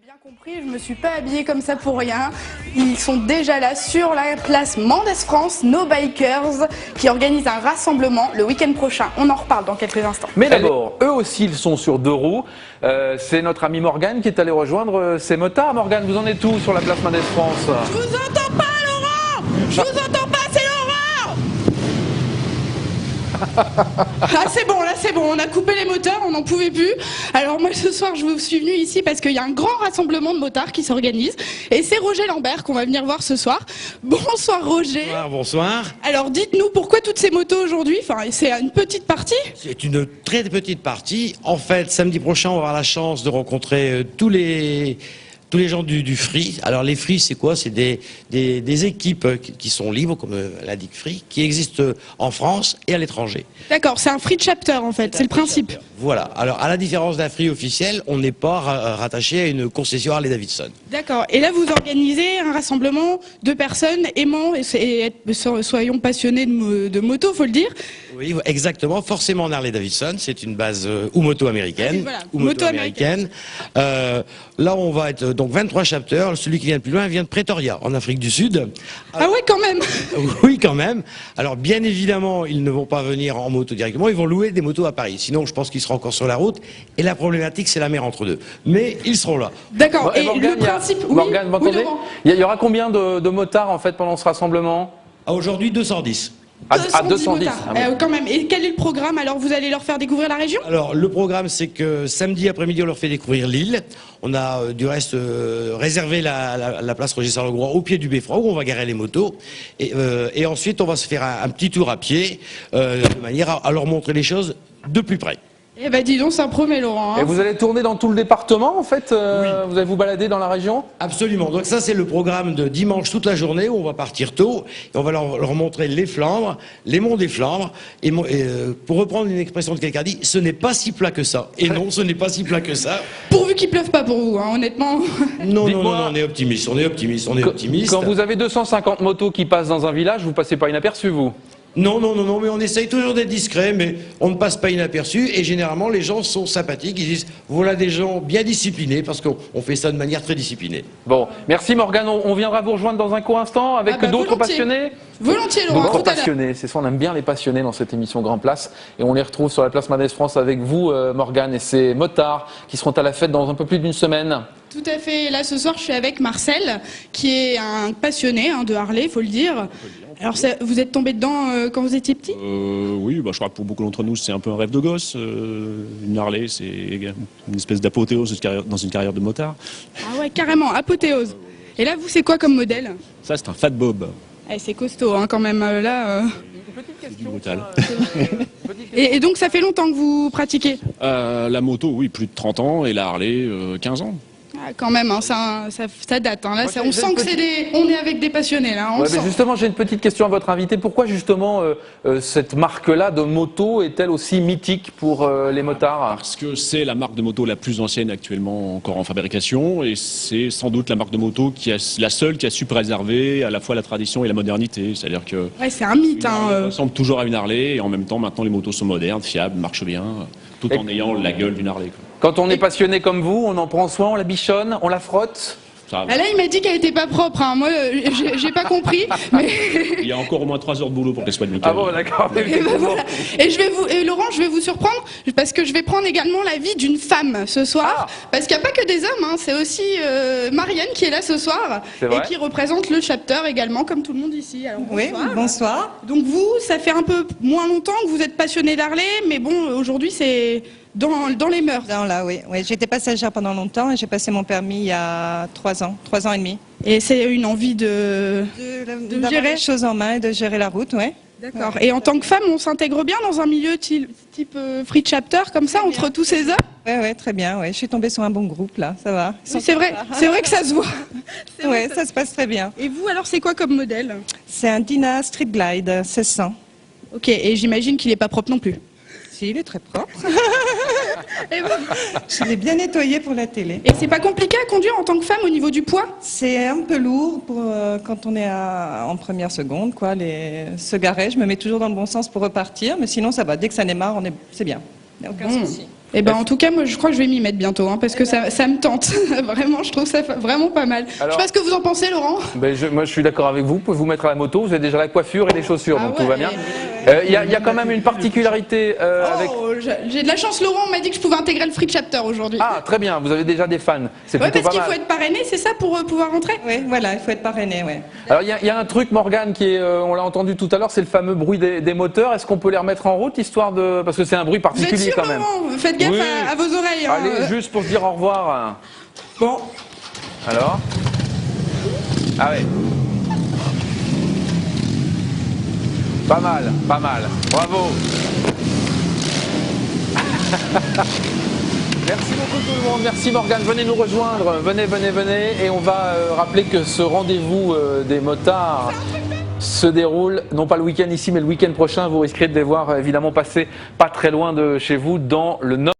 Bien compris, je me suis pas habillée comme ça pour rien. Ils sont déjà là sur la place Mendes France, nos bikers, qui organisent un rassemblement le week-end prochain. On en reparle dans quelques instants. Mais d'abord, eux aussi, ils sont sur deux roues. C'est notre ami Morgane qui est allé rejoindre ces motards. Morgane, vous en êtes où sur la place Mendes France? Je vous entends pas, Laurent! Je vous entends pas, c'est l'horreur! Ah c'est bon, on a coupé les moteurs, on n'en pouvait plus. Alors moi ce soir je vous suis venue ici parce qu'il y a un grand rassemblement de motards qui s'organise. Et c'est Roger Lambert qu'on va venir voir ce soir. Bonsoir Roger. Bonsoir, bonsoir. Alors dites-nous pourquoi toutes ces motos aujourd'hui? Enfin c'est une petite partie. C'est une très petite partie. En fait, samedi prochain, on va avoir la chance de rencontrer tous les gens du Free. Alors les Free, c'est quoi? C'est des équipes qui sont libres, comme l'indique Free, qui existent en France et à l'étranger. D'accord, c'est un free chapter en fait, c'est le principe. Voilà. Alors à la différence d'un Free officiel, on n'est pas rattaché à une concession Harley-Davidson. D'accord, et là vous organisez un rassemblement de personnes aimant et soyons passionnés de moto, faut le dire. Oui, exactement. Forcément en Harley-Davidson, c'est une base ou moto américaine. Voilà, ou moto américaine. Là, on va être donc 23 chapters. Celui qui vient de plus loin vient de Pretoria, en Afrique du Sud. Ah ouais, quand même. Oui, quand même. Alors, bien évidemment, ils ne vont pas venir en moto directement. Ils vont louer des motos à Paris. Sinon, je pense qu'ils seront encore sur la route. Et la problématique, c'est la mer entre deux. Mais ils seront là. D'accord. Et Et Morgane, le principe, Morgane, vous entendez? Laurent. Il y aura combien de motards en fait pendant ce rassemblement? Aujourd'hui, 210. À 210 210. motards. Ah oui. Quand même. Et quel est le programme? Alors vous allez leur faire découvrir la région? Alors, le programme, c'est que samedi après-midi, on leur fait découvrir l'île. On a, du reste, réservé la place Roger Sarlegros au pied du beffroi, où on va garer les motos. Et ensuite, on va se faire un petit tour à pied, de manière à leur montrer les choses de plus près. Eh ben dis donc, ça promet Laurent. Hein. Et vous allez tourner dans tout le département en fait? Oui. Vous allez vous balader dans la région? Absolument. Donc ça, c'est le programme de dimanche toute la journée où on va partir tôt et on va leur montrer les Flandres, les monts des Flandres. Et pour reprendre une expression de quelqu'un dit, ce n'est pas si plat que ça. Et non, ce n'est pas si plat que ça. Pourvu qu'il pleuve pas pour vous, hein, honnêtement. Non, Dites-moi- on est optimiste, on est optimiste, on est optimiste. Quand vous avez 250 motos qui passent dans un village, vous passez pas inaperçu vous? Non, mais on essaye toujours d'être discret, mais on ne passe pas inaperçu. Et généralement, les gens sont sympathiques. Ils disent, voilà des gens bien disciplinés, parce qu'on fait ça de manière très disciplinée. Bon, merci Morgane, on viendra vous rejoindre dans un court instant avec Ah bah, d'autres volontiers. passionnés. Volontiers Laurent, D'autres tout à l'heure. passionnés, c'est ça, on aime bien les passionnés dans cette émission Grand Place. Et on les retrouve sur la place Mendes France avec vous, Morgane, et ces motards qui seront à la fête dans un peu plus d'une semaine. Tout à fait. Là, ce soir, je suis avec Marcel, qui est un passionné de Harley, faut le dire. Alors, vous êtes tombé dedans quand vous étiez petit? Oui, bah, je crois que pour beaucoup d'entre nous, c'est un peu un rêve de gosse. Une Harley, c'est une espèce d'apothéose dans une carrière de motard. Ah ouais, carrément, apothéose. Et là, vous, c'est quoi comme modèle? Ça, c'est un Fat Bob. Eh, c'est costaud, hein, quand même. Là. C'est du brutal. Et donc, ça fait longtemps que vous pratiquez? La moto, oui, plus de 30 ans, et la Harley, 15 ans. Ah, quand même, hein, ça date. Hein. Là, on j'ai sent une que on est avec des passionnés, là. On Ouais, sent. mais justement, j'ai une petite question à votre invité. Pourquoi justement cette marque-là de moto est-elle aussi mythique pour les motards? Parce que c'est la marque de moto la plus ancienne actuellement encore en fabrication, et c'est sans doute la marque de moto la seule qui a su préserver à la fois la tradition et la modernité. C'est-à-dire que Ouais, c'est un mythe. une Harley Hein, ressemble toujours à une Harley, et en même temps, maintenant, les motos sont modernes, fiables, marchent bien, tout en ayant la gueule d'une Harley, quoi. Quand on est passionné comme vous, on en prend soin, on la bichonne, on la frotte. Ça, Ah, là, il m'a dit qu'elle était pas propre. Hein. Moi, j'ai pas compris. Mais... il y a encore au moins 3 heures de boulot pour qu'elle soit nickel. Ah bon, d'accord. Et, ben voilà. Et Laurent, je vais vous surprendre parce que je vais prendre également l'avis d'une femme ce soir. Parce qu'il n'y a pas que des hommes, hein. C'est aussi Marianne qui est là ce soir C'est et vrai. qui représente le chapter également, comme tout le monde ici. Alors, Oui, bonsoir. Donc vous, ça fait un peu moins longtemps que vous êtes passionné d'Harley, mais bon, aujourd'hui c'est dans les mœurs. Non, là, oui. J'étais passagère pendant longtemps et j'ai passé mon permis il y a 3 ans et demi. Et c'est une envie de D'avoir gérer. les choses en main et de gérer la route, oui. D'accord. Et en tant que femme, on s'intègre bien dans un milieu type free chapter comme ça, entre tous ces hommes? Oui, très bien. Ouais. Je suis tombée sur un bon groupe, là, ça va. Oui, c'est vrai que ça se voit. C'est vrai Oui, que ça se passe très bien. Et vous, alors, c'est quoi comme modèle? C'est un Dyna Street Glide 1600. Ok, et j'imagine qu'il n'est pas propre non plus. Si, il est très propre. Et, Je l'ai bien nettoyé pour la télé. c'est pas compliqué à conduire en tant que femme au niveau du poids? C'est un peu lourd pour, quand on est en première seconde, quoi. Se garer, je me mets toujours dans le bon sens pour repartir, mais sinon ça va. Dès que ça démarre, c'est bien. Il n'y a aucun souci. Et ben en tout cas, moi je crois que je vais m'y mettre bientôt, hein, parce que ça me tente. Vraiment, je trouve ça vraiment pas mal. Alors, je sais pas ce que vous en pensez, Laurent. Ben moi je suis d'accord avec vous. Vous pouvez vous mettre à la moto. Vous avez déjà la coiffure et les chaussures, donc tout va bien. Il y a quand même une particularité avec. J'ai de la chance, Laurent m'a dit que je pouvais intégrer le Freak Chapter aujourd'hui. Ah, très bien. Vous avez déjà des fans. C'est plutôt parce pas qu'il mal. faut être parrainé, c'est ça, pour pouvoir rentrer. Oui, voilà, il faut être parrainé, ouais. Alors il y a un truc, Morgane, qui est, on l'a entendu tout à l'heure, c'est le fameux bruit des moteurs. Est-ce qu'on peut les remettre en route, histoire de, parce que c'est un bruit Vous êtes particulier sûr, quand même. Laurent? Faites gaffe Oui. à vos oreilles. Hein. Allez, juste pour se dire au revoir. Bon. Alors. Ah ouais. Pas mal, pas mal. Bravo. Merci beaucoup tout le monde, merci Morgane, venez nous rejoindre, venez, et on va rappeler que ce rendez-vous des motards se déroule, non pas le week-end ici, mais le week-end prochain. Vous risquerez de les voir évidemment passer pas très loin de chez vous dans le Nord.